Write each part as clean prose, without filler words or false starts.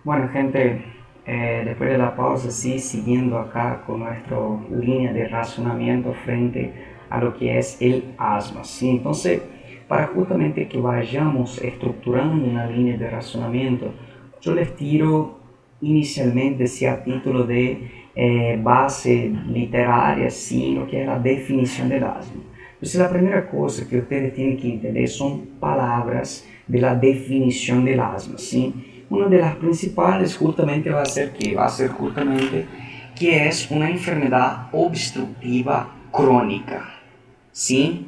Bueno, gente, después de la pausa, sí, siguiendo acá con nuestra línea de razonamiento frente a lo que es el asma, ¿sí? Entonces, para justamente que vayamos estructurando una línea de razonamiento, yo les tiro inicialmente, sí, a título de base literaria, sí, lo que es la definición del asma. Entonces, la primera cosa que ustedes tienen que entender son palabras de la definición del asma, ¿sí? Una de las principales justamente va a ser que es una enfermedad obstructiva crónica, ¿sí?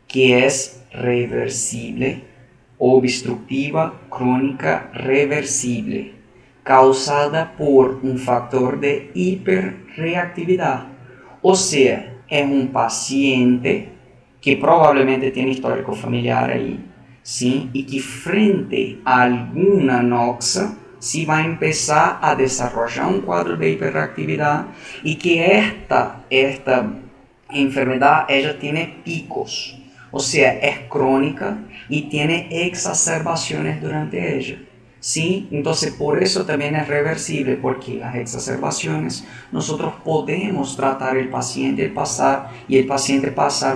Que es reversible, obstructiva crónica reversible, causada por un factor de hiperreactividad. O sea, es un paciente que probablemente tiene histórico familiar ahí, ¿sí? Y que frente a alguna noxa, sí va a empezar a desarrollar un cuadro de hiperreactividad y que esta enfermedad ella tiene picos, o sea, es crónica y tiene exacerbaciones durante ella. ¿Sí? Entonces por eso también es reversible, porque las exacerbaciones nosotros podemos tratar el paciente pasar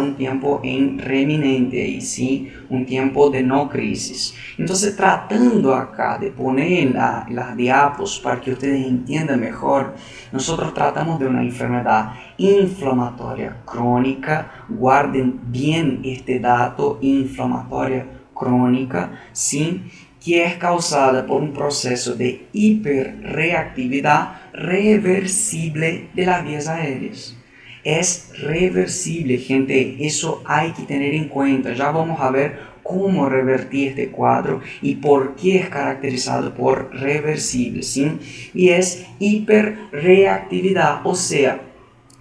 un tiempo en reminente y sí, un tiempo de no crisis. Entonces tratando acá de poner las diapos para que ustedes entiendan mejor, nosotros tratamos de una enfermedad inflamatoria crónica. Guarden bien este dato: inflamatoria crónica, ¿sí? Que es causada por un proceso de hiperreactividad reversible de las vías aéreas. Es reversible, gente, eso hay que tener en cuenta. Ya vamos a ver cómo revertir este cuadro y por qué es caracterizado por reversible, ¿sí? Y es hiperreactividad, o sea,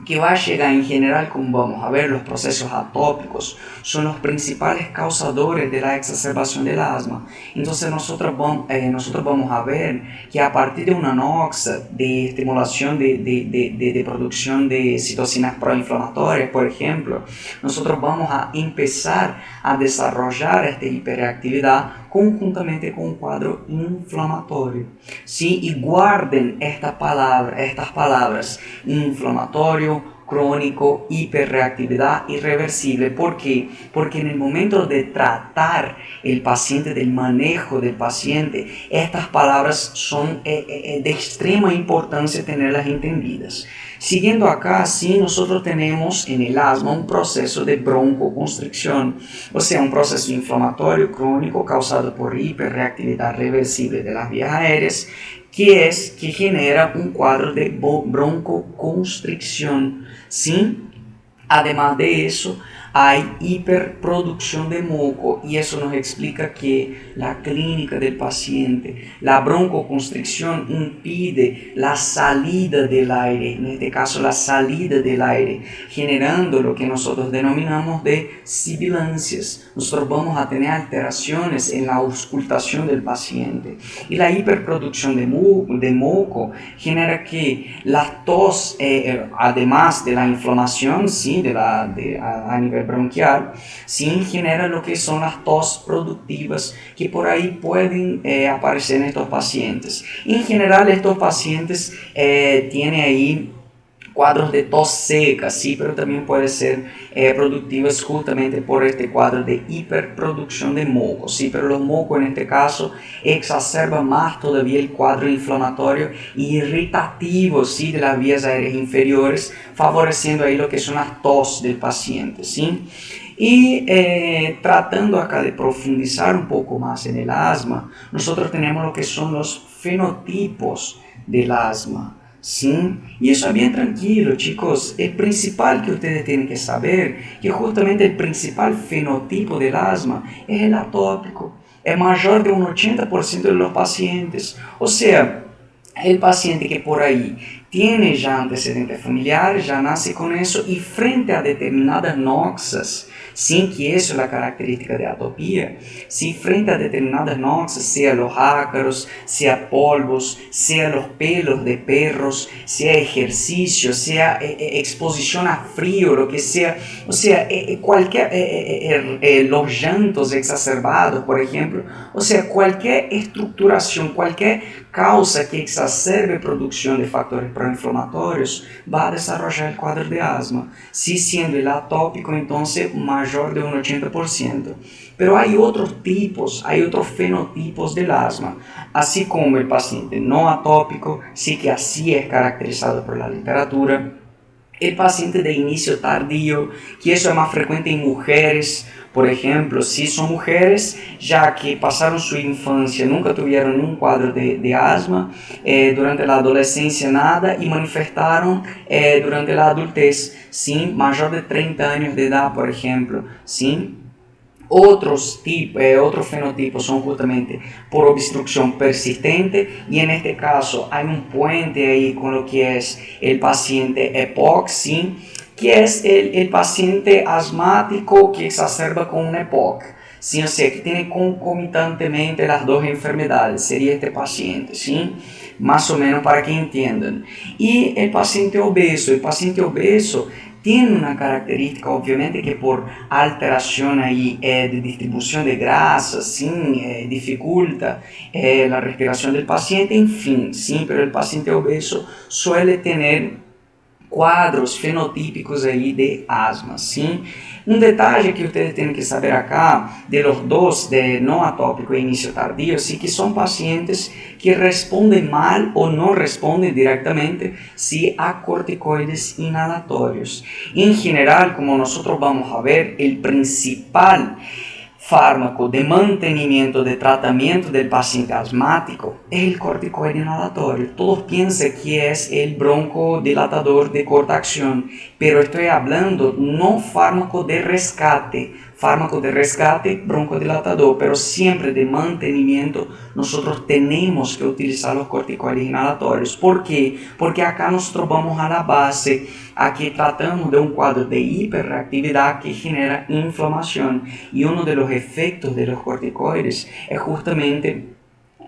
que va a llegar en general, como vamos a ver, los procesos atópicos son los principales causadores de la exacerbación del asma. Entonces nosotros vamos a ver que a partir de una noxa de estimulación de producción de citocinas proinflamatorias, por ejemplo, nosotros vamos a empezar a desarrollar esta hiperreactividad conjuntamente con un cuadro inflamatorio. ¿Sí? Y guarden estas palabras: inflamatorio, crónico, hiperreactividad, irreversible. ¿Por qué? Porque en el momento de tratar el paciente, del manejo del paciente, estas palabras son de extrema importancia tenerlas entendidas. Siguiendo acá, sí, nosotros tenemos en el asma un proceso de broncoconstricción, o sea, un proceso inflamatorio crónico causado por hiperreactividad reversible de las vías aéreas, que genera un cuadro de broncoconstricción, ¿sí? Además de eso, hay hiperproducción de moco y eso nos explica que la clínica del paciente, la broncoconstricción impide la salida del aire, en este caso la salida del aire, generando lo que nosotros denominamos de sibilancias. Nosotros vamos a tener alteraciones en la auscultación del paciente. Y la hiperproducción de moco genera que la tos, además de la inflamación, ¿sí? A nivel bronquial, ¿sí? Genera lo que son las tos productivas que por ahí pueden aparecer en estos pacientes. En general, estos pacientes tienen ahí cuadros de tos seca, sí, pero también puede ser productivas justamente por este cuadro de hiperproducción de moco, sí, pero los mocos en este caso exacerban más todavía el cuadro inflamatorio y irritativo, sí, de las vías aéreas inferiores, favoreciendo ahí lo que son las tos del paciente, sí. Y tratando acá de profundizar un poco más en el asma, nosotros tenemos lo que son los fenotipos del asma. ¿Sí? Y eso es bien tranquilo, chicos. El principal que ustedes tienen que saber, que justamente el principal fenotipo del asma es el atópico. Es mayor de un 80% de los pacientes. O sea, el paciente que por ahí tiene ya antecedentes familiares, ya nace con eso y frente a determinadas noxas, sin que eso es la característica de atopía, si frente a determinadas noxas, sea los ácaros, sea polvos, sea los pelos de perros, sea ejercicio, sea exposición a frío, lo que sea, o sea, los llantos exacerbados, por ejemplo, o sea, cualquier estructuración, cualquier causa que exacerbe producción de factores proinflamatorios va a desarrollar el cuadro de asma, si siendo el atópico entonces mayor de un 80%. Pero hay otros tipos, hay otros fenotipos del asma, así como el paciente no atópico, sí que así es caracterizado por la literatura. El paciente de inicio tardío, que eso es más frecuente en mujeres, por ejemplo, si son mujeres ya que pasaron su infancia, nunca tuvieron un cuadro de asma, durante la adolescencia nada y manifestaron durante la adultez, ¿sí? Mayor de 30 años de edad, por ejemplo, ¿sí? Otros fenotipos son justamente por obstrucción persistente y en este caso hay un puente ahí con lo que es el paciente EPOC, ¿sí? Que es el paciente asmático que exacerba con un EPOC, ¿sí? O sea, que tiene concomitantemente las dos enfermedades, sería este paciente, ¿sí? Más o menos para que entiendan. Y el paciente obeso tiene una característica, obviamente, que por alteración ahí, de distribución de grasa, ¿sí? Dificulta la respiración del paciente, en fin, ¿sí? Pero el paciente obeso suele tener cuadros fenotípicos aí de asma, sim? Um detalhe que ustedes têm que saber acá, de los dos, de não atópico e início tardio, sí que são pacientes que respondem mal ou não respondem diretamente si a corticoides inhalatórios. Em geral, como nós vamos a ver, o principal fármaco de mantenimiento de tratamiento del paciente asmático es el corticoide inhalatorio. Todos piensan que es el broncodilatador de corta acción, pero estoy hablando no fármaco de rescate, broncodilatador, pero siempre de mantenimiento. Nosotros tenemos que utilizar los corticoides inhalatorios. ¿Por qué? Porque acá nosotros vamos a la base. Aquí tratamos de un cuadro de hiperreactividad que genera inflamación y uno de los efectos de los corticoides es justamente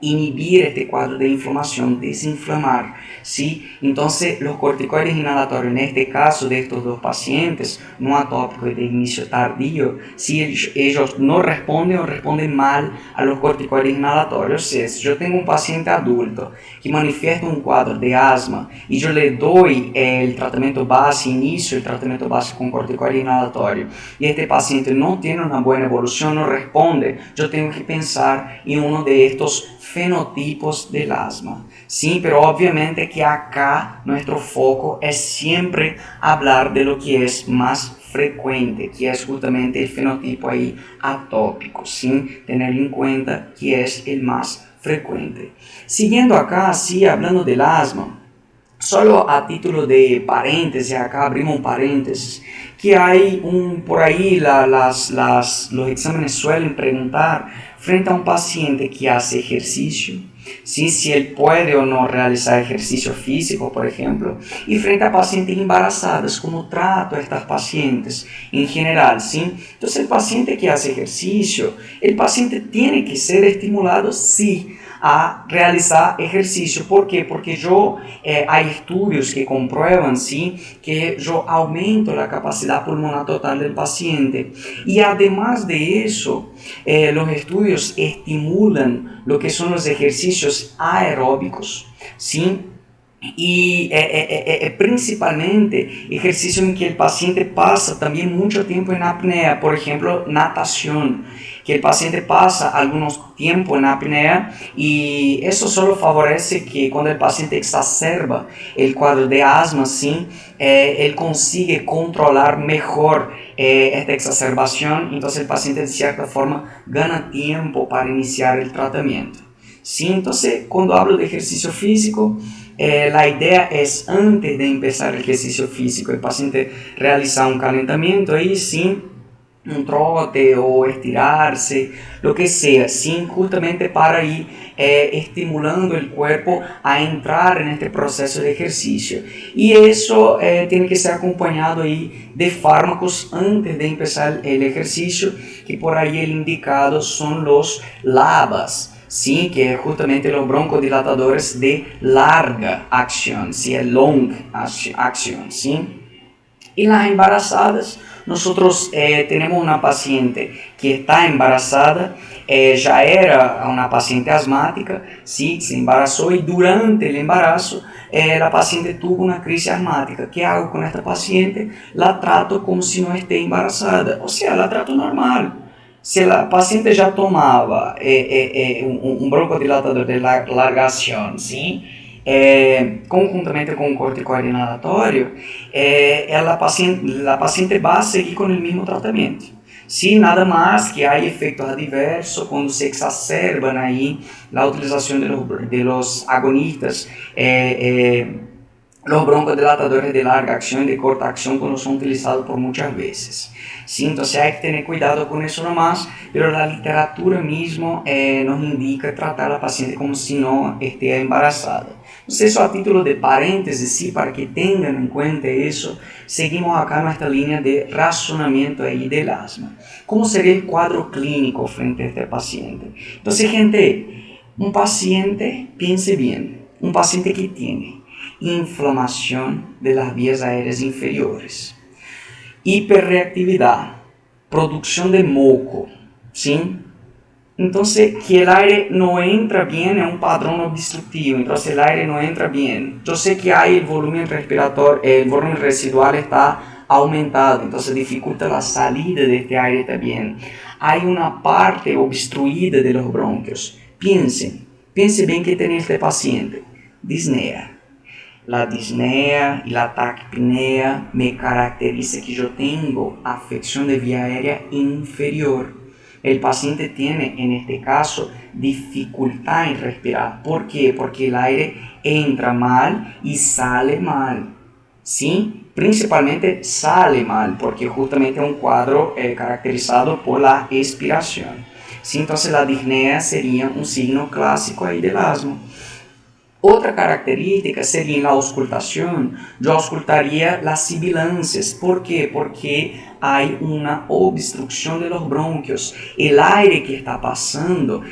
inhibir este cuadro de inflamación, desinflamar, ¿sí? Entonces, los corticoides inhalatorios, en este caso de estos dos pacientes, no atópicos y de inicio tardío, si ellos no responden o responden mal a los corticoides inhalatorios, si yo tengo un paciente adulto que manifiesta un cuadro de asma y yo le doy el tratamiento base, inicio el tratamiento base con corticoide inhalatorio, y este paciente no tiene una buena evolución, no responde, yo tengo que pensar en uno de estos fenotipos del asma, sí, pero obviamente que acá nuestro foco es siempre hablar de lo que es más frecuente, que es justamente el fenotipo ahí atópico, sin tener en cuenta que es el más frecuente. Siguiendo acá, sí, hablando del asma, solo a título de paréntesis, acá abrimos un paréntesis, que hay por ahí los exámenes suelen preguntar frente a un paciente que hace ejercicio, ¿sí? Si él puede o no realizar ejercicio físico, por ejemplo, y frente a pacientes embarazadas, ¿cómo trato a estas pacientes en general? ¿Sí? Entonces el paciente que hace ejercicio, el paciente tiene que ser estimulado, sí, a realizar ejercicio. ¿Por qué? Porque hay estudios que comprueban, ¿sí? Que yo aumento la capacidad pulmonar total del paciente. Y además de eso, los estudios estimulan lo que son los ejercicios aeróbicos, ¿sí? Y principalmente ejercicio en que el paciente pasa también mucho tiempo en apnea, por ejemplo, natación, que el paciente pasa algunos tiempo en apnea y eso solo favorece que cuando el paciente exacerba el cuadro de asma, ¿sí? Él consigue controlar mejor esta exacerbación, entonces el paciente de cierta forma gana tiempo para iniciar el tratamiento, ¿sí? Entonces cuando hablo de ejercicio físico, la idea es antes de empezar el ejercicio físico, el paciente realizar un calentamiento ahí, sí, un trote o estirarse, lo que sea, ¿sí? Justamente para ir estimulando el cuerpo a entrar en este proceso de ejercicio. Y eso tiene que ser acompañado ahí de fármacos antes de empezar el ejercicio, que por ahí el indicado son los LABAs, ¿sí? Que es justamente los broncodilatadores de larga acción, ¿sí? El long action, ¿sí? Y las embarazadas, nosotros tenemos una paciente que está embarazada, ya era una paciente asmática, ¿sí? Se embarazó y durante el embarazo la paciente tuvo una crisis asmática. ¿Qué hago con esta paciente? La trato como si no esté embarazada, o sea, la trato normal. Si la paciente já tomava um broncodilatador de larga acción, ¿sí? Conjuntamente con un corticoide inhalatorio, la paciente va a seguir con el mismo tratamiento. Sí, nada más que hay efectos adversos cuando se exacerban ahí la utilización de los agonistas, los broncodilatadores de larga acción y de corta acción cuando son utilizados por muchas veces. Sí, entonces hay que tener cuidado con eso nomás, pero la literatura mismo nos indica tratar a la paciente como si no esté embarazada. Entonces eso a título de paréntesis, sí, para que tengan en cuenta eso, seguimos acá nuestra línea de razonamiento ahí del asma. ¿Cómo sería el cuadro clínico frente a este paciente? Entonces, gente, un paciente, piense bien, un paciente que tiene inflamación de las vías aéreas inferiores, hiperreactividad, producción de moco, ¿sí? Entonces, que el aire no entra bien es un patrón obstructivo, entonces el aire no entra bien. Yo sé que hay el volumen respiratorio, el volumen residual está aumentado, entonces dificulta la salida de este aire también. Hay una parte obstruida de los bronquios. Piense bien que tiene este paciente. Disnea. La disnea y la taquipnea me caracteriza que yo tengo afección de vía aérea inferior. El paciente tiene, en este caso, dificultad en respirar. ¿Por qué? Porque el aire entra mal y sale mal. ¿Sí? Principalmente sale mal, porque justamente es un cuadro caracterizado por la expiración. ¿Sí? Entonces la disnea sería un signo clásico ahí del asma. Otra característica sería en la auscultación. Yo auscultaría las sibilancias. ¿Por qué? Porque hay una obstrucción de los bronquios. El aire que está pasando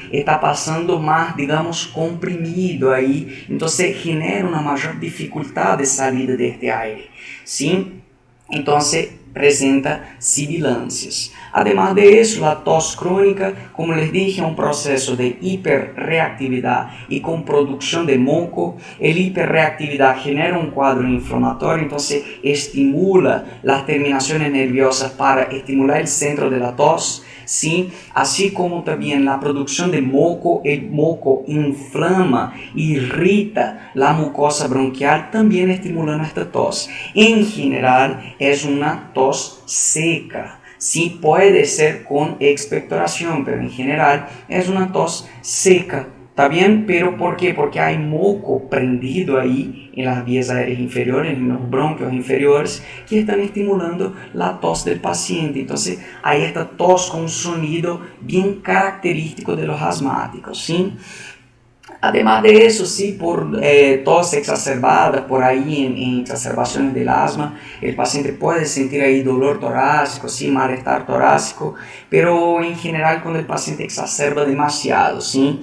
más, digamos, comprimido ahí. Entonces genera una mayor dificultad de salida de este aire. ¿Sí? Entonces presenta sibilancias. Además de eso, la tos crónica, como les dije, es un proceso de hiperreactividad y con producción de moco. El hiperreactividad genera un cuadro inflamatorio, entonces estimula las terminaciones nerviosas para estimular el centro de la tos. ¿Sí? Así como también la producción de moco, el moco inflama, irrita la mucosa bronquial, también estimulando esta tos. En general es una tos seca. Sí, puede ser con expectoración, pero en general es una tos seca. ¿Está bien? ¿Pero por qué? Porque hay moco prendido ahí en las vías aéreas inferiores, en los bronquios inferiores, que están estimulando la tos del paciente. Entonces, hay esta tos con un sonido bien característico de los asmáticos, ¿sí? Además de eso, sí, por tos exacerbada, por ahí en exacerbaciones del asma, el paciente puede sentir ahí dolor torácico, sí, malestar torácico, pero en general cuando el paciente exacerba demasiado, ¿sí?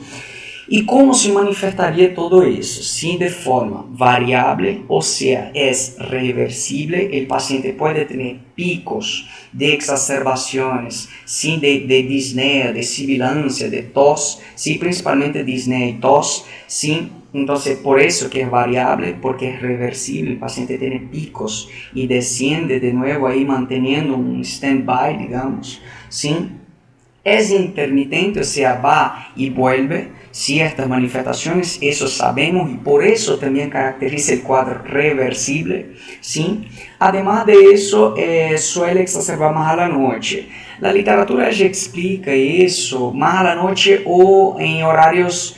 ¿Y cómo se manifestaría todo eso? Sí, de forma variable, o sea, es reversible. El paciente puede tener picos de exacerbaciones, sí, de disnea, de sibilancia, de tos, sí, principalmente disnea y tos, sí. Entonces, por eso que es variable, porque es reversible. El paciente tiene picos y desciende de nuevo ahí manteniendo un stand-by, digamos, sí. Es intermitente, o sea, va y vuelve, sí, estas manifestaciones, eso sabemos y por eso también caracteriza el cuadro reversible, ¿sí? Además de eso, suele exacerbar más a la noche. La literatura ya explica eso, más a la noche o en horarios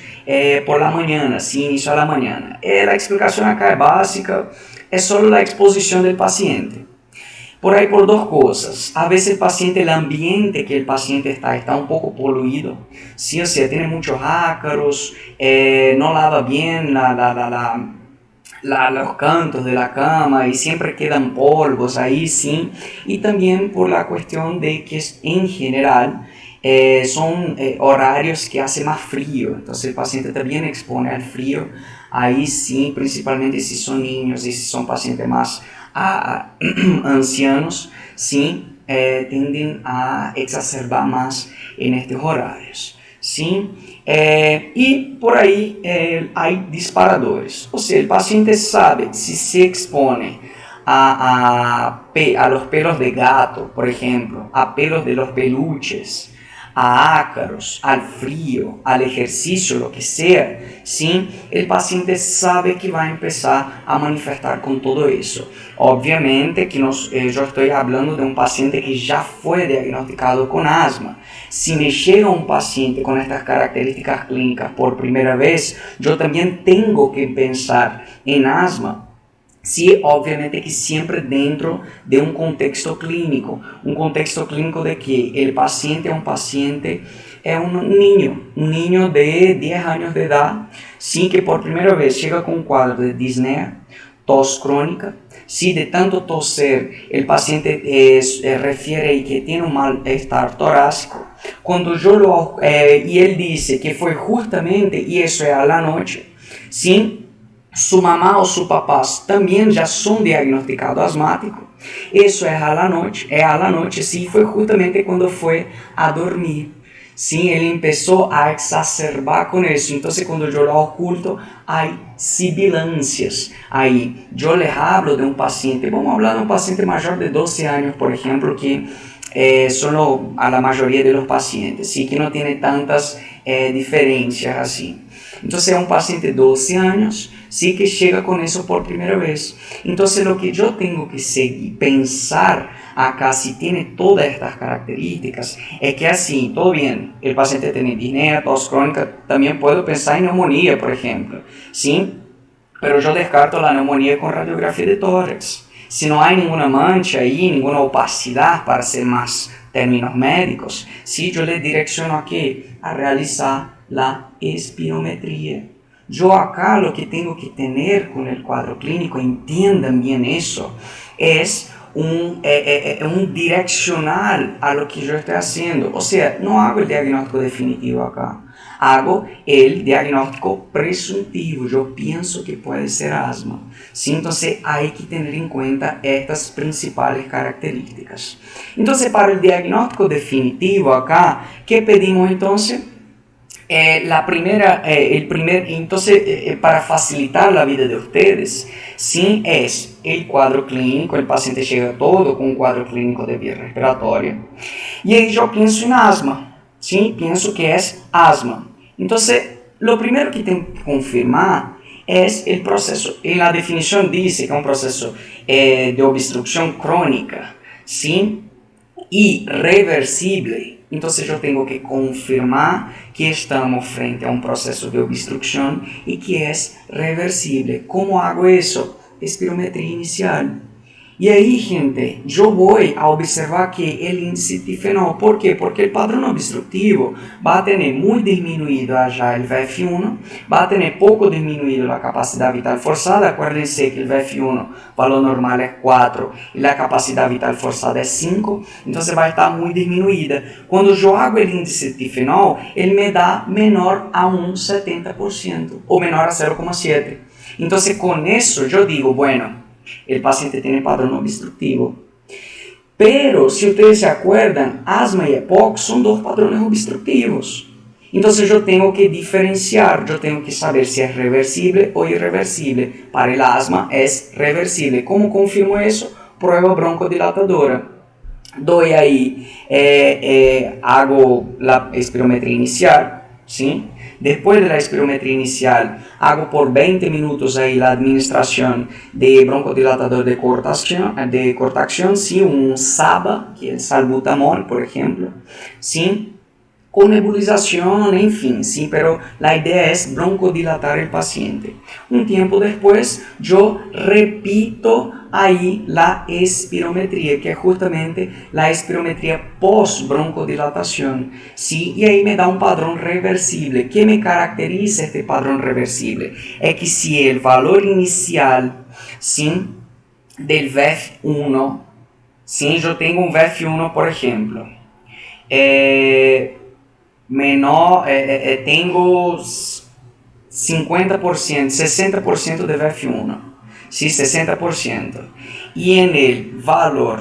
por la mañana, sí, inicio a la mañana. La explicación acá es básica, es solo la exposición del paciente. Por ahí por dos cosas. A veces el paciente, el ambiente que el paciente está un poco poluido, ¿sí? O sea, tiene muchos ácaros, no lava bien los cantos de la cama y siempre quedan polvos ahí, sí. Y también por la cuestión de que en general son horarios que hace más frío, entonces el paciente también expone al frío, ahí sí, principalmente si son niños y si son pacientes más ancianos, sí, tienden a exacerbar más en estos horarios, ¿sí? Y por ahí hay disparadores, o sea, el paciente sabe si se expone a los pelos de gato, por ejemplo, a pelos de los peluches, a ácaros, al frío, al ejercicio, lo que sea, ¿sí? El paciente sabe que va a empezar a manifestar con todo eso. Obviamente que yo estoy hablando de un paciente que ya fue diagnosticado con asma. Si me llega un paciente con estas características clínicas por primera vez, yo también tengo que pensar en asma. Sí, obviamente que siempre dentro de un contexto clínico de que el paciente es un niño de 10 años de edad, sí, que por primera vez llega con un cuadro de disnea, tos crónica, sí, de tanto toser, el paciente refiere y que tiene un malestar torácico. Cuando y él dice que fue justamente, y eso es a la noche, sí, su mamá o su papá también ya son diagnosticados asmáticos. Eso es a la noche, sí, fue justamente cuando fue a dormir. Sí, él empezó a exacerbar con eso. Entonces, cuando yo lo oculto, hay sibilancias ahí. Yo les hablo de un paciente, vamos a hablar de un paciente mayor de 12 años, por ejemplo, que son a la mayoría de los pacientes, sí, que no tiene tantas diferencias así. Entonces es un paciente de 12 años, sí, que llega con eso por primera vez. Entonces lo que yo tengo que pensar acá, si tiene todas estas características, es que así, todo bien, el paciente tiene disnea, tos crónica, también puedo pensar en neumonía, por ejemplo, ¿sí? Pero yo descarto la neumonía con radiografía de tórax. Si no hay ninguna mancha ahí, ninguna opacidad, para hacer más términos médicos, ¿sí? Yo le direcciono aquí a realizar la espirometría. Yo acá lo que tengo que tener con el cuadro clínico, entiendan bien eso, es un direccional a lo que yo estoy haciendo. O sea, no hago el diagnóstico definitivo acá, hago el diagnóstico presuntivo. Yo pienso que puede ser asma, ¿sí? Entonces hay que tener en cuenta estas principales características. Entonces, para el diagnóstico definitivo acá, ¿qué pedimos entonces? Para facilitar la vida de ustedes, sí, es el cuadro clínico. El paciente llega todo con un cuadro clínico de vía respiratoria. Y ahí yo pienso en asma, sí, pienso que es asma. Entonces, lo primero que tengo que confirmar es el proceso. En la definición dice que es un proceso de obstrucción crónica, sí, y reversible. Entonces yo tengo que confirmar que estamos frente a un proceso de obstrucción y que es reversible. ¿Cómo hago eso? Espirometría inicial. Y ahí, gente, yo voy a observar que el índice de fenol, ¿por qué? Porque el padrón obstructivo va a tener muy disminuido allá el VF1, va a tener poco disminuido la capacidad vital forzada. Acuérdense que el VF1, valor normal es 4 y la capacidad vital forzada es 5, entonces va a estar muy disminuida. Cuando yo hago el índice de fenol, él me da menor a un 70% o menor a 0,7. Entonces con eso yo digo, bueno, el paciente tiene padrón obstructivo. Pero si ustedes se acuerdan, asma y EPOC son dos padrones obstructivos. Entonces yo tengo que diferenciar, yo tengo que saber si es reversible o irreversible. Para el asma es reversible. ¿Cómo confirmo eso? Prueba broncodilatadora. Doy ahí, hago la espirometría inicial, ¿sí? Después de la espirometría inicial, hago por 20 minutos ahí la administración de broncodilatador de corta acción, ¿sí? Un SABA, que es salbutamol, por ejemplo, ¿sí? con nebulización, en fin, sí, pero la idea es broncodilatar el paciente. Un tiempo después yo repito ahí la espirometría, que es justamente la espirometría post-broncodilatación, ¿sí? Y ahí me da un padrón reversible. ¿Qué me caracteriza este padrón reversible? Es que si el valor inicial, ¿sí?, del VEF1, ¿sí?, yo tengo un VEF1, por ejemplo, tengo 50%, 60% de VF1, ¿sí? 60%. Y en el valor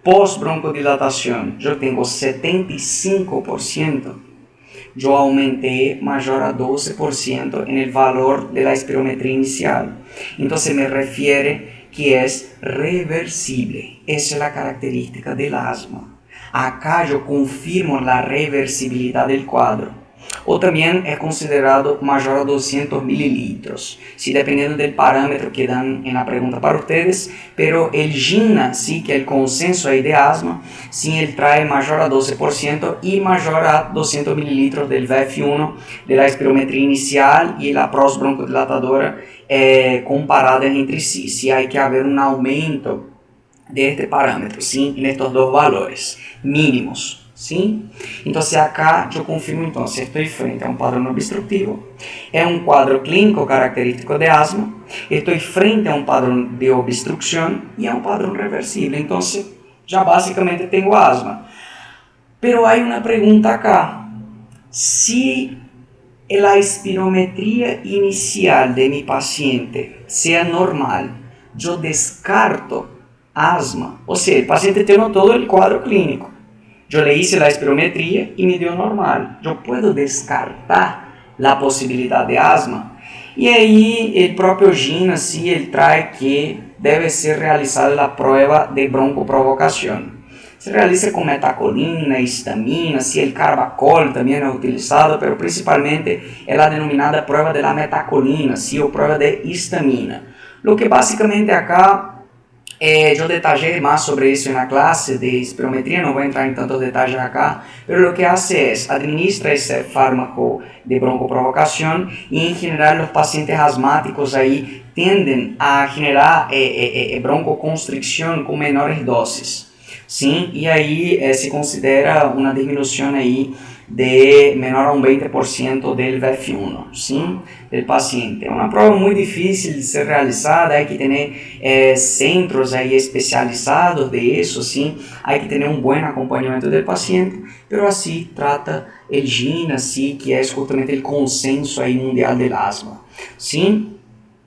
post-broncodilatación yo tengo 75%. Yo aumenté mayor a 12% en el valor de la espirometría inicial. Entonces me refiere que es reversible. Esa es la característica del asma. Acá yo confirmo la reversibilidad del cuadro. O también es considerado mayor a 200 mililitros, ¿sí?, dependiendo del parámetro que dan en la pregunta para ustedes, pero el GINA, ¿sí?, que el consenso ahí de asma, sí, él trae mayor a 12% y mayor a 200 mililitros del VF1, de la espirometría inicial y la broncodilatadora comparadas entre sí. Sí, hay que haber un aumento de este parámetro, ¿sí?, en estos dos valores mínimos. ¿Sí? Entonces acá yo confirmo, entonces estoy frente a un padrón obstructivo, es un cuadro clínico característico de asma, estoy frente a un padrón de obstrucción y a un padrón reversible, entonces ya básicamente tengo asma. Pero hay una pregunta acá: si la espirometría inicial de mi paciente sea normal, yo descarto asma, o sea, el paciente tiene todo el cuadro clínico. Yo le hice la espirometría y me dio normal. Yo puedo descartar la posibilidad de asma. Y ahí el propio GINA, sí, él trae que debe ser realizada la prueba de broncoprovocación. Se realiza con metacolina, histamina, sí, el carbacol también es utilizado, pero principalmente es la denominada prueba de la metacolina, sí, o prueba de histamina. Lo que básicamente acá yo detallé más sobre eso en la clase de espirometría, no voy a entrar en tantos detalles acá, pero lo que hace es administra ese fármaco de broncoprovocación y en general los pacientes asmáticos ahí tienden a generar broncoconstricción con menores dosis, ¿sí? Y ahí se considera una disminución ahí de menor a un 20% del VF1, ¿sí?, del paciente. Es una prueba muy difícil de ser realizada, hay que tener centros ahí especializados de eso, ¿sí?, hay que tener un buen acompañamiento del paciente, pero así trata el GINA, ¿sí?, que es justamente el consenso ahí mundial del asma, ¿sí?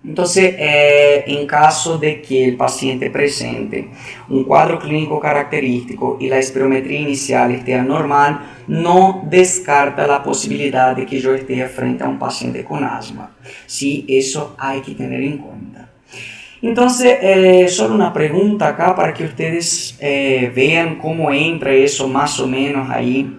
Entonces, en caso de que el paciente presente un cuadro clínico característico y la espirometría inicial esté anormal, no descarta la posibilidad de que yo esté frente a un paciente con asma. Sí, eso hay que tener en cuenta. Entonces, solo una pregunta acá para que ustedes vean cómo entra eso más o menos ahí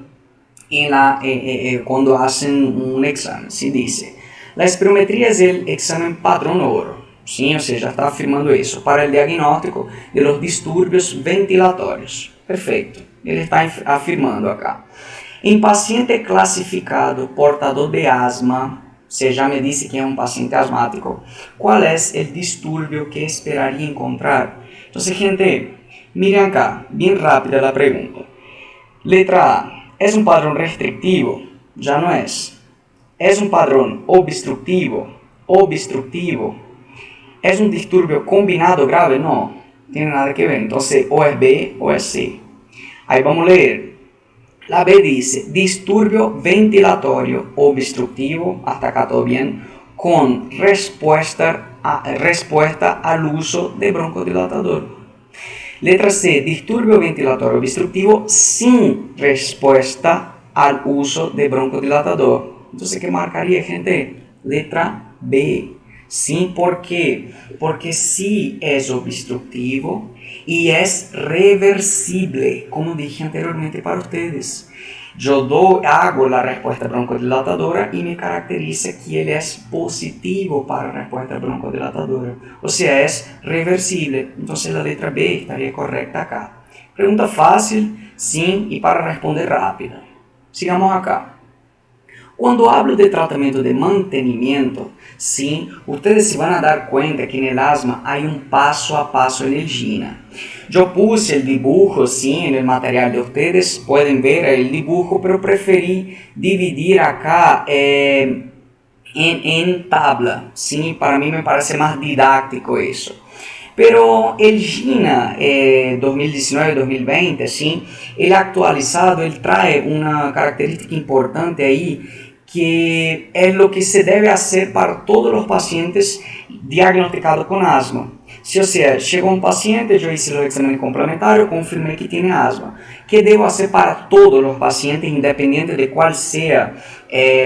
cuando hacen un examen. Sí, dice: la espirometría es el examen padrón oro, ¿sí? O sea, ya está afirmando eso, para el diagnóstico de los disturbios ventilatorios. Perfecto, él está afirmando acá. En paciente clasificado portador de asma, você já me disse que é um paciente asmático, qual é o distúrbio que esperaria encontrar? Então, gente, miren acá, bien rápida la pregunta. Letra A, ¿es un padrón restrictivo? Ya no es. ¿Es un padrón obstructivo? Obstructivo. ¿Es un disturbio combinado grave? No, tiene nada que ver. Entonces, o es B o es C. Ahí vamos a leer. La B dice: disturbio ventilatorio obstructivo, hasta acá todo bien, con respuesta al uso de broncodilatador. Letra C, disturbio ventilatorio obstructivo sin respuesta al uso de broncodilatador. Entonces, ¿qué marcaría, gente? Letra B. ¿Sí? ¿Por qué? Porque sí es obstructivo y es reversible, como dije anteriormente para ustedes. Yo hago la respuesta broncodilatadora y me caracteriza que él es positivo para la respuesta broncodilatadora. O sea, es reversible. Entonces la letra B estaría correcta acá. Pregunta fácil, sí, y para responder rápido. Sigamos acá. Cuando hablo de tratamiento de mantenimiento, ¿sí? Ustedes se van a dar cuenta que en el asma hay un paso a paso en el GINA. Yo puse el dibujo, ¿sí? En el material de ustedes, pueden ver el dibujo, pero preferí dividir acá en tabla, ¿sí? Para mí me parece más didáctico eso. Pero el GINA 2019-2020, ¿sí? El actualizado, él trae una característica importante ahí, que es lo que se debe hacer para todos los pacientes diagnosticados con asma. Si, o sea, llegó un paciente, yo hice los exámenes complementarios, confirmé que tiene asma. ¿Qué debo hacer para todos los pacientes, independiente de cuál sea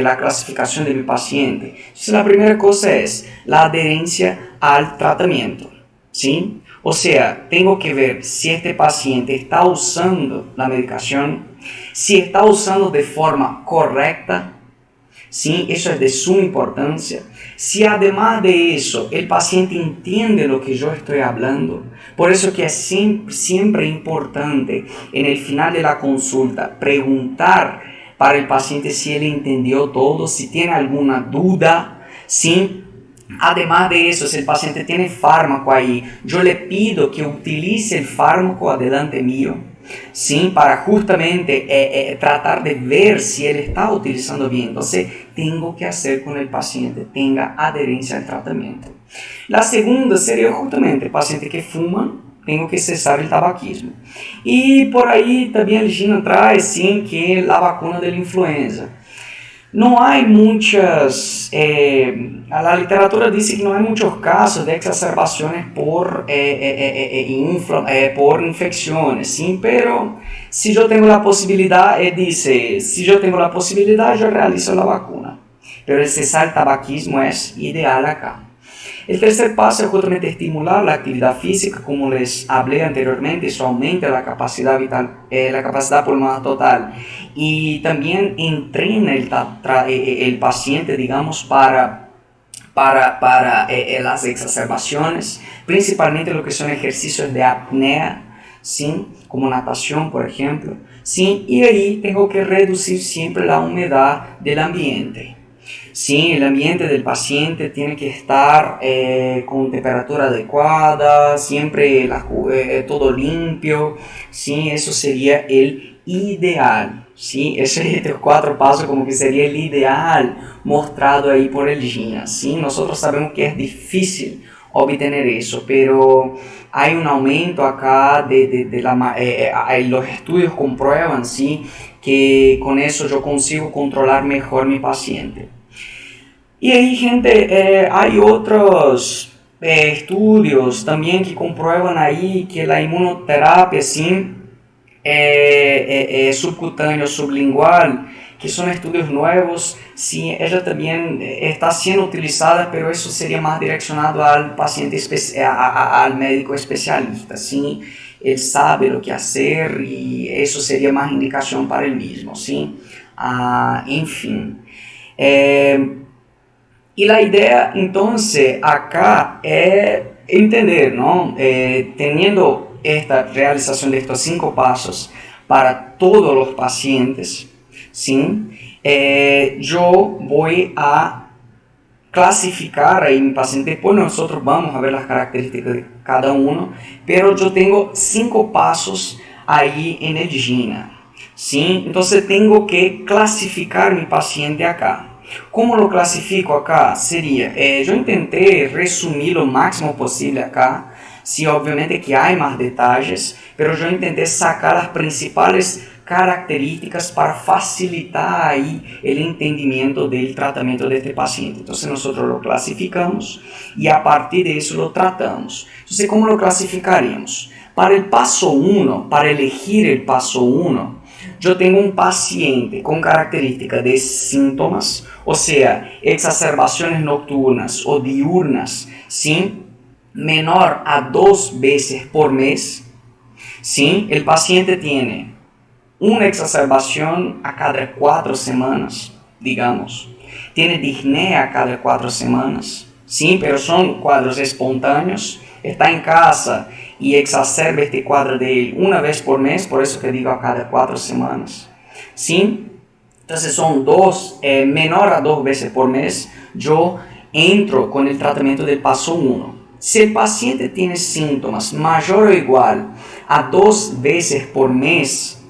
la clasificación de mi paciente? Entonces, la primera cosa es la adherencia al tratamiento, ¿sí? O sea, tengo que ver si este paciente está usando la medicación, si está usando de forma correcta, ¿sí? Eso es de suma importancia. Si además de eso el paciente entiende lo que yo estoy hablando, por eso que es siempre importante en el final de la consulta preguntar para el paciente si él entendió todo, si tiene alguna duda, ¿sí? Además de eso, si el paciente tiene fármaco ahí, yo le pido que utilice el fármaco adelante mío, ¿sí? Para justamente tratar de ver si él está utilizando bien. Entonces, tengo que hacer con el paciente tenga adherencia al tratamiento. La segunda sería justamente el paciente que fuma, tengo que cesar el tabaquismo. Y por ahí también el GINA trae, sim, que la vacuna de la influenza. No hay muchas, la literatura dice que no hay muchos casos de exacerbaciones por infecciones, ¿sí? Pero si yo tengo la posibilidad, dice, si yo tengo la posibilidad, yo realizo la vacuna. Pero el cesar el tabaquismo es ideal acá. El tercer paso es justamente estimular la actividad física, como les hablé anteriormente, eso aumenta la capacidad vital, la capacidad pulmonar total, y también entrena el paciente, digamos, para las exacerbaciones, principalmente lo que son ejercicios de apnea, ¿sí? Como natación, por ejemplo, ¿sí? Y ahí tengo que reducir siempre la humedad del ambiente. Sí, el ambiente del paciente tiene que estar con temperatura adecuada, siempre todo limpio, sí, eso sería el ideal, sí, esos 4 pasos como que sería el ideal mostrado ahí por el GINA, sí, nosotros sabemos que es difícil obtener eso, pero hay un aumento acá los estudios comprueban, sí, que con eso yo consigo controlar mejor mi paciente. Y ahí, gente, hay otros estudios también que comprueban ahí que la inmunoterapia, sí, subcutáneo, sublingual, que son estudios nuevos, sí, ella también está siendo utilizada, pero eso sería más direccionado al paciente, al médico especialista, sí, él sabe lo que hacer y eso sería más indicación para él mismo, sí, en fin. Y la idea entonces acá es entender, ¿no? Teniendo esta realización de estos 5 pasos para todos los pacientes, ¿sí? Yo voy a clasificar ahí mi paciente, después nosotros vamos a ver las características de cada uno, pero yo tengo 5 pasos ahí en el GINA, ¿sí? Entonces tengo que clasificar mi paciente acá. ¿Cómo lo clasifico acá? Sería, yo intenté resumir lo máximo posible acá, sí, obviamente que hay más detalles, pero yo intenté sacar las principales características para facilitar ahí el entendimiento del tratamiento de este paciente. Entonces nosotros lo clasificamos y a partir de eso lo tratamos. Entonces, ¿cómo lo clasificaríamos? Para el paso 1, para elegir el paso 1, yo tengo un paciente con características de síntomas, o sea, exacerbaciones nocturnas o diurnas, ¿sí? Menor a 2 veces por mes, ¿sí? El paciente tiene una exacerbación a cada 4 semanas, digamos. Tiene disnea a cada 4 semanas, ¿sí? Pero son cuadros espontáneos. Está en casa y exacerba este cuadro de él una vez por mes, por eso que digo a cada 4 semanas, ¿sí? Entonces son menor a 2 veces por mes, yo entro con el tratamiento del paso 1. Si el paciente tiene síntomas mayor o igual a 2 veces por mes,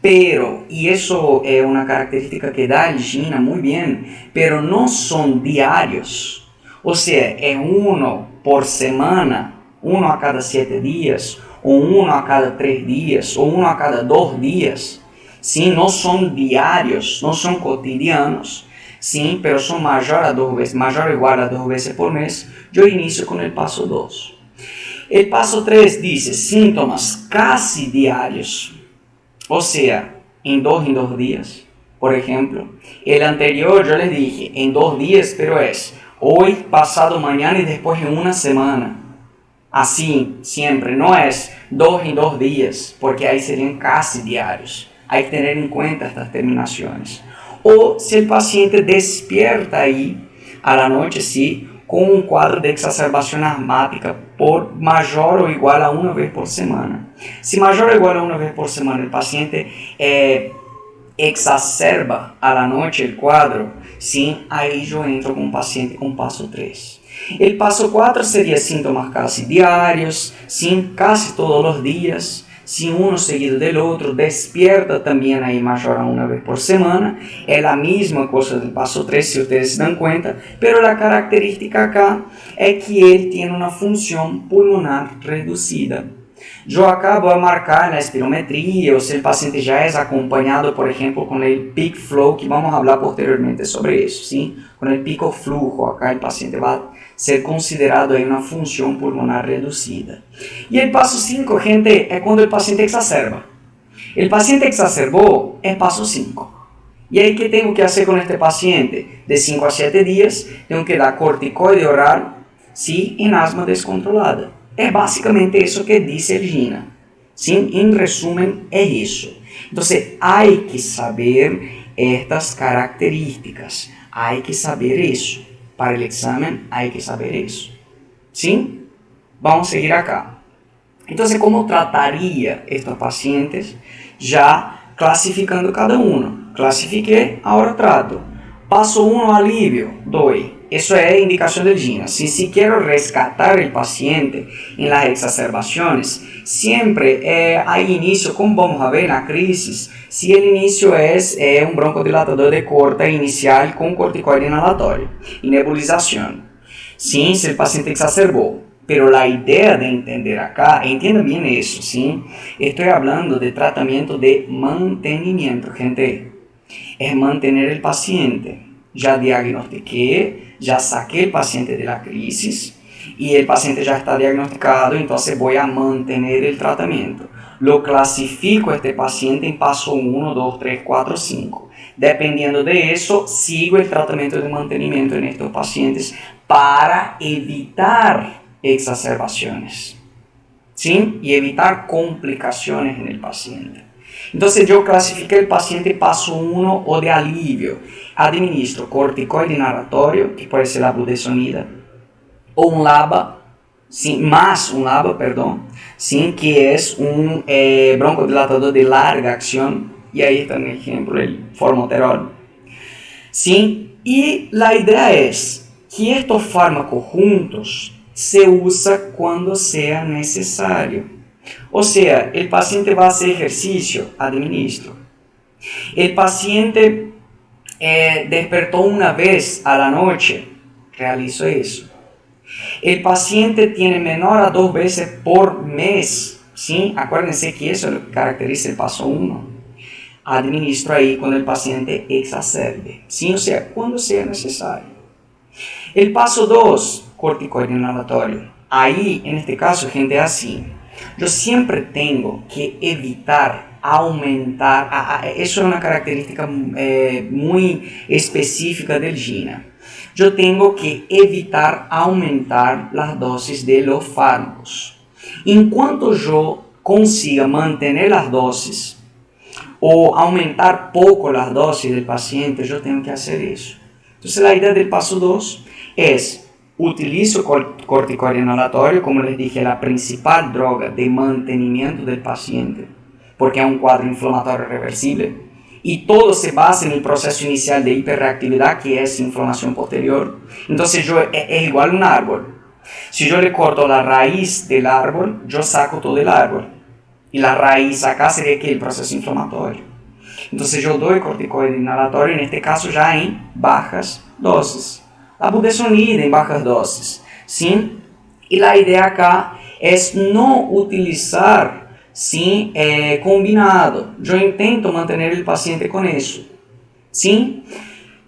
pero, y eso es una característica que da el GINA muy bien, pero no son diarios. O sea, es uno por semana, uno a cada 7 días, o uno a cada 3 días, o uno a cada 2 días. ¿Sí? No son diarios, no son cotidianos, ¿sí? Pero son mayor o igual a 2 veces por mes. Yo inicio con el paso 2. El paso 3 dice síntomas casi diarios. O sea, en 2 días, por ejemplo. El anterior yo les dije en 2 días, pero es hoy, pasado mañana y después en una semana. Así, siempre, no es 2 días, porque ahí serían casi diarios. Hay que tener en cuenta estas terminaciones. O si el paciente despierta ahí a la noche, sí, con un cuadro de exacerbación asmática por mayor o igual a 1 vez por semana. Si mayor o igual a 1 vez por semana el paciente exacerba a la noche el cuadro, ¿sí? Ahí yo entro con un paciente con paso 3. El paso 4 sería síntomas casi diarios, ¿sí? Casi todos los días, ¿sí? Uno seguido del otro, despierta también ahí mayor a 1 vez por semana. Es la misma cosa del paso 3, si ustedes se dan cuenta, pero la característica acá es que él tiene una función pulmonar reducida. Yo acabo de marcar la espirometría, o si el paciente ya es acompañado, por ejemplo, con el peak flow, que vamos a hablar posteriormente sobre eso, ¿sí? Con el pico flujo, acá el paciente va a ser considerado ahí una función pulmonar reducida. Y el paso 5, gente, es cuando el paciente exacerba. El paciente exacerbó, es paso 5. ¿Y ahí qué tengo que hacer con este paciente? De 5 a 7 días, tengo que dar corticoide oral, ¿sí? En asma descontrolada. Es básicamente eso que dice el GINA. ¿Sí? En resumen, es eso. Entonces, hay que saber estas características. Hay que saber eso. Para el examen, hay que saber eso. ¿Sí? Vamos a seguir acá. Entonces, ¿cómo trataría estos pacientes? Ya clasificando cada uno. Clasifiqué, ahora trato. Paso 1, alivio, doy. Eso es indicación del GINA. Si quiero rescatar el paciente en las exacerbaciones, siempre hay inicio, como vamos a ver en la crisis, si el inicio es un broncodilatador de corta inicial con corticoide inhalatorio y nebulización. Sí, si el paciente exacerbó. Pero la idea de entender acá, entiendan bien eso, ¿sí? Estoy hablando de tratamiento de mantenimiento, gente. Es mantener el paciente. Ya diagnostiqué, ya saqué el paciente de la crisis y el paciente ya está diagnosticado, entonces voy a mantener el tratamiento. Lo clasifico a este paciente en paso 1, 2, 3, 4, 5. Dependiendo de eso, sigo el tratamiento de mantenimiento en estos pacientes para evitar exacerbaciones, ¿sí? Y evitar complicaciones en el paciente. Entonces yo clasifiqué el paciente paso 1 o de alivio. Administro corticoide inhalatorio, que puede ser la budesonida, o un LABA, ¿sí? Más un LABA, perdón, ¿sí? Que es un broncodilatador de larga acción. Y ahí está un ejemplo, el formoterol. ¿Sí? Y la idea es que estos fármacos juntos se usan cuando sea necesario. O sea, el paciente va a hacer ejercicio, administro. El paciente despertó una vez a la noche, realizo eso. El paciente tiene menor a 2 veces por mes, ¿sí? Acuérdense que eso es lo que caracteriza el paso 1. Administro ahí cuando el paciente exacerbe, ¿sí? O sea, cuando sea necesario. El paso 2, corticoide inhalatorio. Ahí, en este caso, gente, así. Yo siempre tengo que evitar aumentar, eso es una característica muy específica del GINA. Yo tengo que evitar aumentar las dosis de los fármacos. En cuanto yo consiga mantener las dosis o aumentar poco las dosis del paciente, yo tengo que hacer eso. Entonces la idea del paso 2 es utilizo corticoide inhalatorio, como les dije, la principal droga de mantenimiento del paciente, porque es un cuadro inflamatorio reversible. y todo se basa en el proceso inicial de hiperreactividad, que es inflamación posterior. Entonces es igual a un árbol. Si yo le corto la raíz del árbol, yo saco todo el árbol. Y la raíz acá sería que el proceso inflamatorio. Entonces yo doy corticoide inhalatorio, en este caso ya en bajas dosis. La budesonida en bajas dosis, ¿sí? Y la idea acá es no utilizar, ¿sí? Combinado. Yo intento mantener el paciente con eso, ¿sí?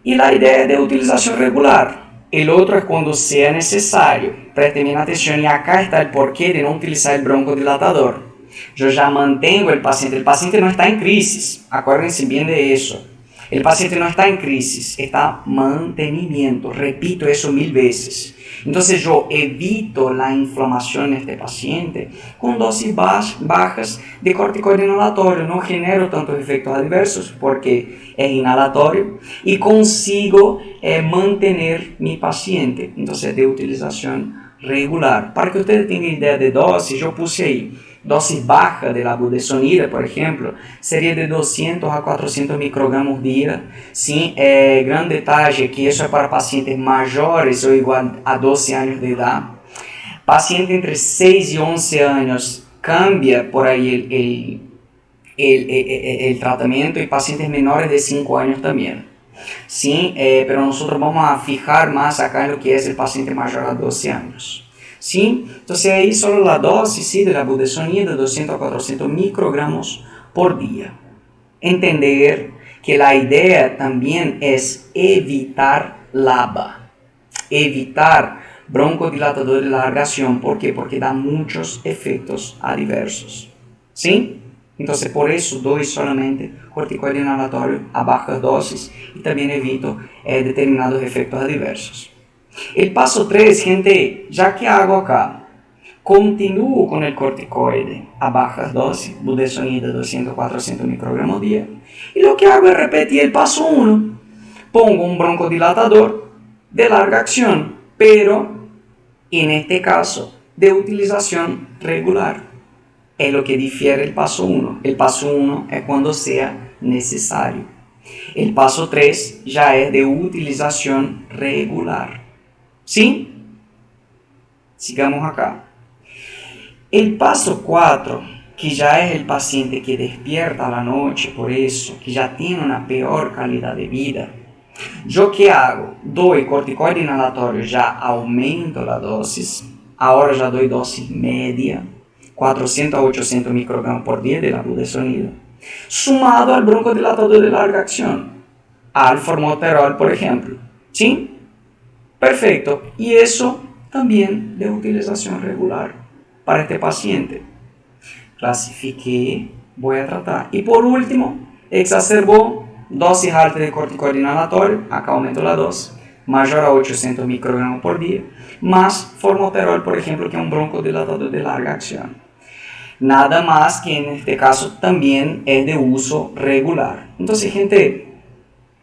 Y la idea es de utilización regular. El otro es cuando sea necesario. Presten bien atención y acá está el porqué de no utilizar el broncodilatador. Yo ya mantengo el paciente no está en crisis, acuérdense bien de eso. El paciente no está en crisis, está mantenimiento, repito eso 1000 veces. Entonces yo evito la inflamación en este paciente con dosis bajas de corticoide inhalatorio, no genero tantos efectos adversos porque es inhalatorio y consigo mantener mi paciente, entonces de utilización regular. Para que ustedes tengan idea de dosis, yo puse ahí dosis baja de la budesonida, por ejemplo, sería de 200 a 400 microgramos día. Sim, gran detalle que isso é para pacientes maiores ou igual a 12 anos de edad. Paciente entre 6 y 11 años cambia por ahí el tratamiento y pacientes menores de 5 años también. Sí, pero nosotros vamos a fijar más acá en lo que es el paciente mayor a 12 años. ¿Sí? Entonces ahí solo la dosis, ¿sí?, de la budesonida de 200 a 400 microgramos por día. Entender que la idea también es evitar LABA, evitar broncodilatador de larga acción. ¿Por qué? Porque da muchos efectos adversos. ¿Sí? Entonces por eso doy solamente corticoide inhalatorio a bajas dosis y también evito determinados efectos adversos. El paso 3, gente, ya que hago acá, continúo con el corticoide a bajas dosis, budesonida 200-400 microgramos día, y lo que hago es repetir el paso 1, pongo un broncodilatador de larga acción, pero en este caso de utilización regular. Es lo que difiere el paso 1. El paso 1 es cuando sea necesario. El paso 3 ya es de utilización regular. ¿Sí? Sigamos acá. El paso 4, que ya es el paciente que despierta a la noche, por eso, que ya tiene una peor calidad de vida. ¿Yo qué hago? Doy corticoide inhalatorio, ya aumento la dosis. Ahora ya doy dosis media, 400 a 800 microgramos por día de la budesonida, sumado al broncodilatador de larga acción, al formoterol, por ejemplo. ¿Sí? Perfecto, y eso también de utilización regular para este paciente. Clasifiqué, voy a tratar. Y por último, exacerbó, dosis alta de corticoide inhalatorio, acá aumento la dosis, mayor a 800 microgramos por día, más formoterol, por ejemplo, que es un broncodilatador de larga acción. Nada más que en este caso también es de uso regular. Entonces, gente,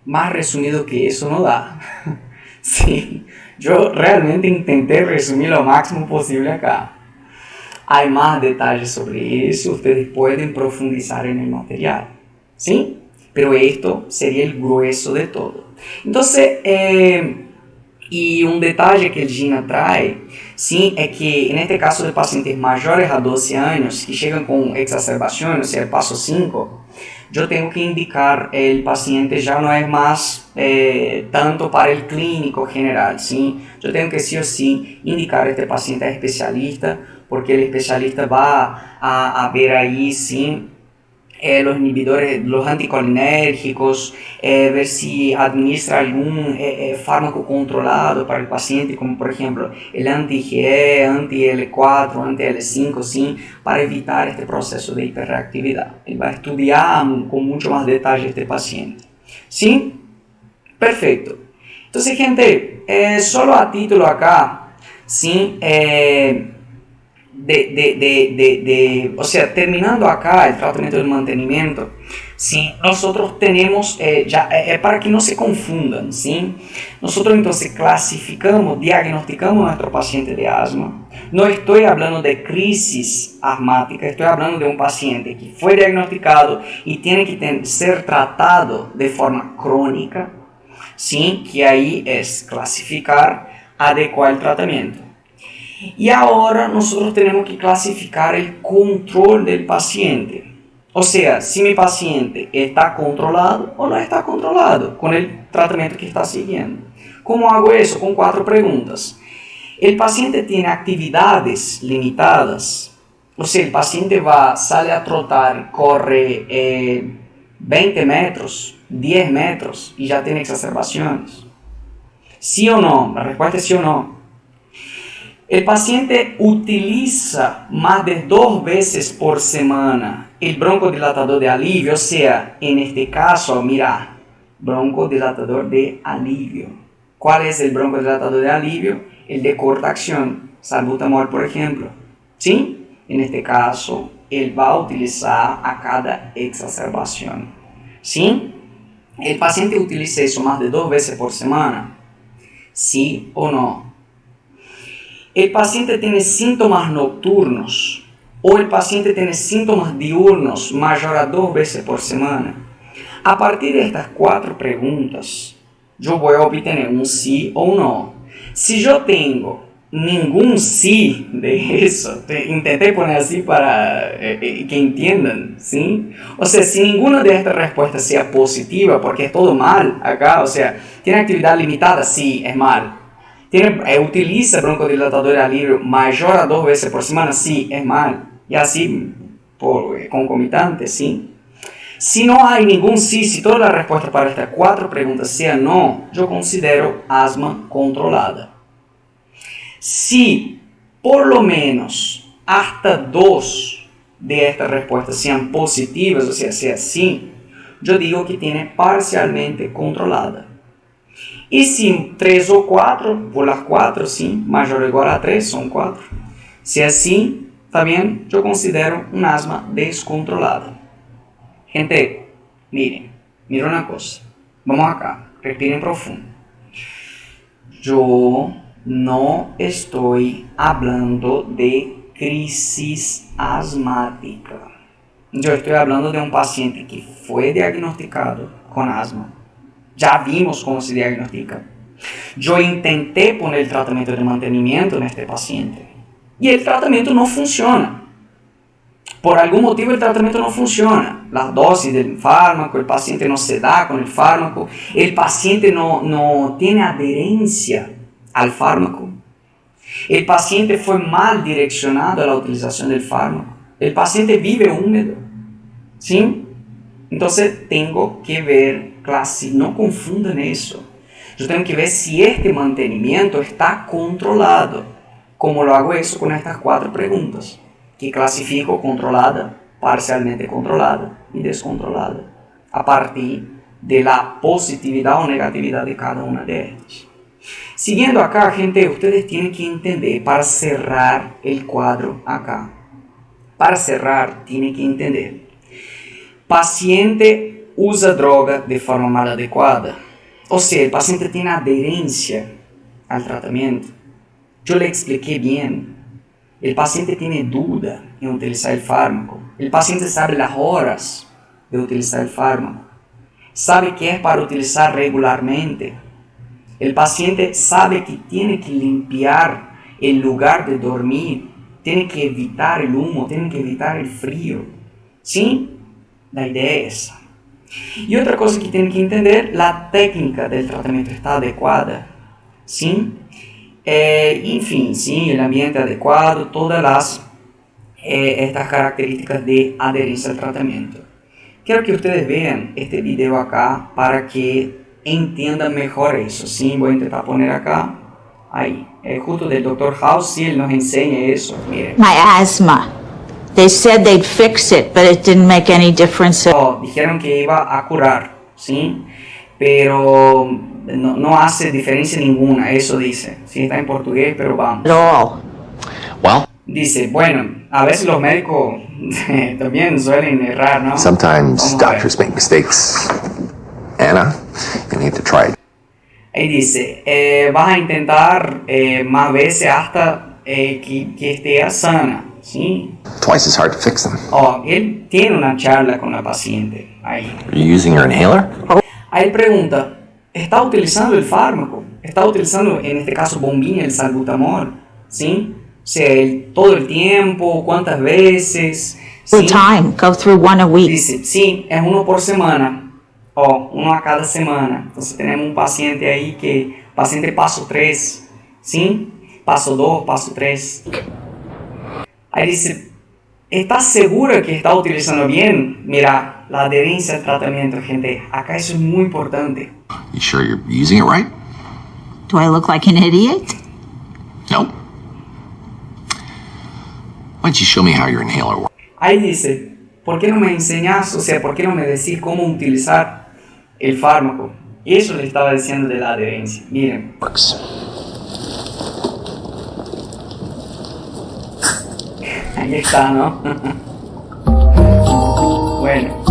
más resumido que eso no da. Sí, yo realmente intenté resumir lo máximo posible acá. Hay más detalles sobre eso, ustedes pueden profundizar en el material, ¿sí? Pero esto sería el grueso de todo. Entonces, y un detalle que el GINA trae, ¿sí?, es que en este caso de pacientes mayores a 12 años que llegan con exacerbación, o sea, el paso 5, yo tengo que indicar el paciente, ya no es más tanto para el clínico general, ¿sí? Yo tengo que sí o sí indicar este paciente al especialista, porque el especialista va a ver ahí, ¿sí?, los inhibidores, los anticolinérgicos, ver si administra algún fármaco controlado para el paciente, como por ejemplo el anti-IgE, anti-L4, anti-L5, ¿sí?, para evitar este proceso de hiperreactividad. Él va a estudiar con mucho más detalle este paciente. ¿Sí? Perfecto. Entonces, gente, solo a título acá, ¿sí?, o sea, terminando acá el tratamiento del mantenimiento, ¿sí? Nosotros tenemos, para que no se confundan, ¿sí? Nosotros entonces clasificamos, diagnosticamos a nuestro paciente de asma. No estoy hablando de crisis asmática, estoy hablando de un paciente que fue diagnosticado y tiene que ser tratado de forma crónica, ¿sí? Que ahí es clasificar, adecuar el tratamiento. Y ahora nosotros tenemos que clasificar el control del paciente. O sea, si mi paciente está controlado o no está controlado con el tratamiento que está siguiendo. ¿Cómo hago eso? Con 4 preguntas. El paciente tiene actividades limitadas. O sea, el paciente sale a trotar, corre 20 metros, 10 metros y ya tiene exacerbaciones. ¿Sí o no? La respuesta es sí o no. El paciente utiliza más de 2 veces por semana el broncodilatador de alivio, o sea, en este caso, mira, broncodilatador de alivio. ¿Cuál es el broncodilatador de alivio? El de corta acción, salbutamol, por ejemplo. ¿Sí? En este caso, él va a utilizar a cada exacerbación. ¿Sí? El paciente utiliza eso más de 2 veces por semana. ¿Sí o no? El paciente tiene síntomas nocturnos o el paciente tiene síntomas diurnos mayor a 2 veces por semana. A partir de estas 4 preguntas, yo voy a obtener un sí o un no. Si yo tengo ningún sí de eso, intenté poner así para que entiendan, ¿sí? O sea, si ninguna de estas respuestas sea positiva, porque es todo mal acá, o sea, tiene actividad limitada, sí, es mal. Utiliza broncodilatador de alivio mayor a 2 veces por semana, sí, es mal. Y así, concomitante, sí. Si no hay ningún sí, si toda la respuesta para estas 4 preguntas sea no, yo considero asma controlada. Si por lo menos hasta 2 de estas respuestas sean positivas, o sea sí, yo digo que tiene parcialmente controlada. Y si 3 o 4, por las 4, sí, mayor o igual a 3, son 4. Si es sí, también yo considero un asma descontrolada. Gente, miren una cosa. Vamos acá, respiren profundo. Yo no estoy hablando de crisis asmática. Yo estoy hablando de un paciente que fue diagnosticado con asma. Ya vimos cómo se diagnostica. Yo intenté poner el tratamiento de mantenimiento en este paciente y el tratamiento no funciona. Por algún motivo el tratamiento no funciona. Las dosis del fármaco, el paciente no se da con el fármaco, el paciente no tiene adherencia al fármaco. El paciente fue mal direccionado a la utilización del fármaco. El paciente vive húmedo. ¿Sí? Entonces tengo que ver, clase, no confundan eso. Yo tengo que ver si este mantenimiento está controlado. ¿Cómo lo hago eso? Con estas 4 preguntas, que clasifico controlada, parcialmente controlada y descontrolada, a partir de la positividad o negatividad de cada una de estas. Siguiendo acá, gente, ustedes tienen que entender, para cerrar el cuadro acá, para cerrar, tienen que entender. Paciente usa droga de forma mal adecuada. O sea, el paciente tiene adherencia al tratamiento. Yo le expliqué bien. El paciente tiene duda en utilizar el fármaco. El paciente sabe las horas de utilizar el fármaco. Sabe que es para utilizar regularmente. El paciente sabe que tiene que limpiar el lugar de dormir. Tiene que evitar el humo, tiene que evitar el frío. ¿Sí? La idea es esa. Y otra cosa que tienen que entender, la técnica del tratamiento está adecuada. ¿Sí? En fin, ¿sí? El ambiente adecuado, todas estas características de adherencia al tratamiento. Quiero que ustedes vean este video acá para que entiendan mejor eso. ¿Sí? Voy a intentar poner acá. Ahí. Justo del Dr. House, sí, él nos enseña eso. Miren. My asthma. They said they'd fix it, but it didn't make any difference. Dijeron que iba a curar, ¿sí? Pero no hace diferencia ninguna, eso dice. Sí, está en portugués, pero vamos. At all. Well, Dice, bueno, a veces los médicos también suelen errar, ¿no? Sometimes Vamos a ver. doctors make mistakes. Anna, you need to try it. Ahí dice, vas a intentar más veces hasta que esté sana, ¿sí? Twice as hard to fix them. Oh, él tiene una charla con la paciente ahí. Are you using your inhaler? Ahí él pregunta, ¿está utilizando el fármaco? ¿Está utilizando, en este caso, bombina, el salbutamol? ¿Sí? O sea, todo el tiempo, ¿cuántas veces? Full ¿Sí? time, go through one a week. Dice, sí, es uno por semana, o uno a cada semana. Entonces tenemos un paciente ahí que, paciente paso 3, ¿sí? Paso 2, paso 3. Ahí dice, ¿estás segura que está utilizando bien? Mira, la adherencia al tratamiento, gente, acá eso es muy importante. You sure you're using it right? Do I look like an idiot? No. Why don't you show me how your inhaler works? Ahí dice, ¿por qué no me enseñas, o sea, por qué no me decís cómo utilizar el fármaco? Y eso le estaba diciendo de la adherencia. Miren, ahí está, ¿no? Bueno,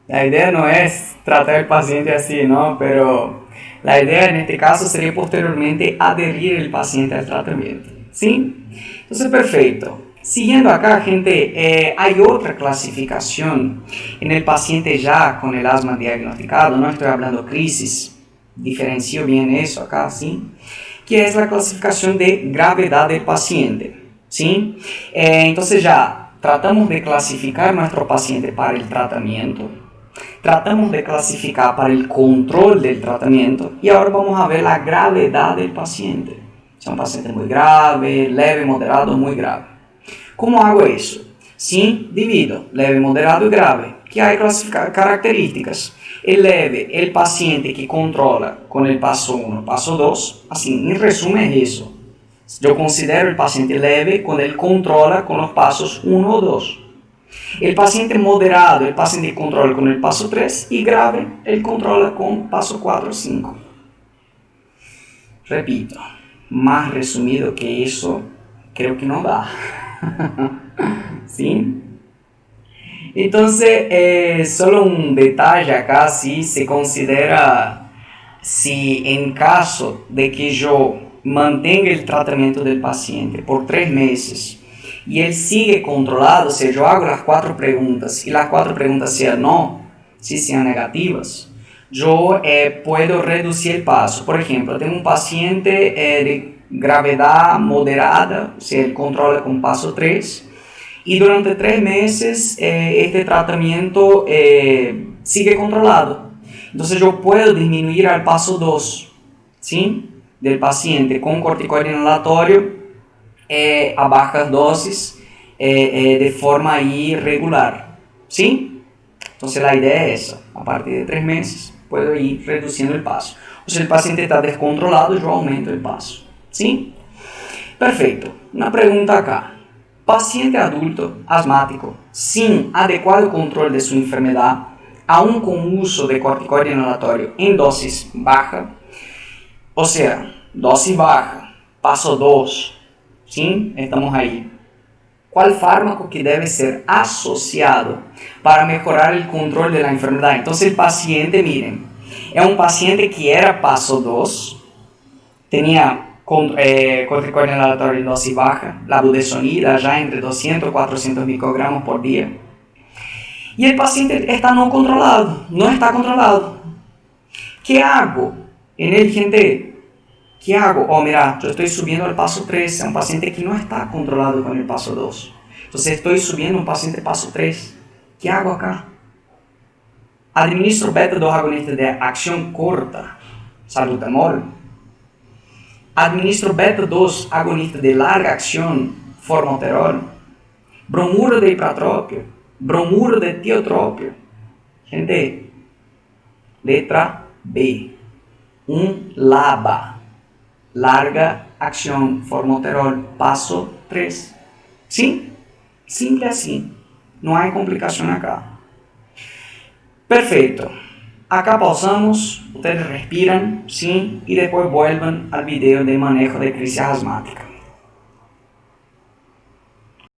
la idea no es tratar al paciente así, ¿no? Pero la idea en este caso sería posteriormente adherir el paciente al tratamiento, ¿sí? Entonces, perfecto. Siguiendo acá, gente, hay otra clasificación en el paciente ya con el asma diagnosticado. No estoy hablando crisis, diferencio bien eso acá, ¿sí? Que es la clasificación de gravedad del paciente, ¿sí? Entonces ya tratamos de clasificar nuestro paciente para el tratamiento, tratamos de clasificar para el control del tratamiento y ahora vamos a ver la gravedad del paciente. Si es un paciente muy grave, leve, moderado, muy grave. ¿Cómo hago eso? Sí, divido leve, moderado y grave, que hay características. El leve, el paciente que controla con el paso 1, paso 2, así, en resumen es eso. Yo considero el paciente leve cuando él controla con los pasos 1 o 2. El paciente moderado, el paciente que controla con el paso 3 y grave, él controla con paso 4 o 5. Repito, más resumido que eso, creo que no da. ¿Sí? Entonces, solo un detalle acá, si se considera, si en caso de que yo mantenga el tratamiento del paciente por 3 meses y él sigue controlado, o sea, yo hago las 4 preguntas y las 4 preguntas sean no, si sean negativas, yo puedo reducir el paso. Por ejemplo, tengo un paciente de gravedad moderada, o sea, él controla con paso 3, y durante 3 meses este tratamiento sigue controlado. Entonces yo puedo disminuir al paso 2, ¿sí? Del paciente con corticoide inhalatorio a bajas dosis de forma irregular, ¿sí? Entonces la idea es esa, a partir de 3 meses puedo ir reduciendo el paso. O sea, el paciente está descontrolado, yo aumento el paso, ¿sí? Perfecto. Una pregunta acá. Paciente adulto asmático sin adecuado control de su enfermedad, aún con uso de corticoide inhalatorio en dosis baja, o sea, dosis baja, paso 2, ¿sí? Estamos ahí. ¿Cuál fármaco que debe ser asociado para mejorar el control de la enfermedad? Entonces el paciente, miren, es un paciente que era paso 2, tenía corticoide inhalatorio en dosis baja, la budesonida ya entre 200 y 400 microgramos por día. Y el paciente está no está controlado. ¿Qué hago? En el gente, ¿qué hago? Oh, mira, yo estoy subiendo al paso 3 a un paciente que no está controlado con el paso 2. Entonces estoy subiendo a un paciente paso 3. ¿Qué hago acá? Administro beta-2 agonista de acción corta, salbutamol. Administro beta-2 agonista de larga acción, formoterol. Bromuro de hipratrópio, bromuro de tiotrópio. Gente, letra B. Un LABA, larga acción, formoterol, paso 3. ¿Sí? Simple así. No hay complicación acá. Perfecto. Acá pausamos, ustedes respiran, ¿sí? Y después vuelvan al video de manejo de crisis asmática.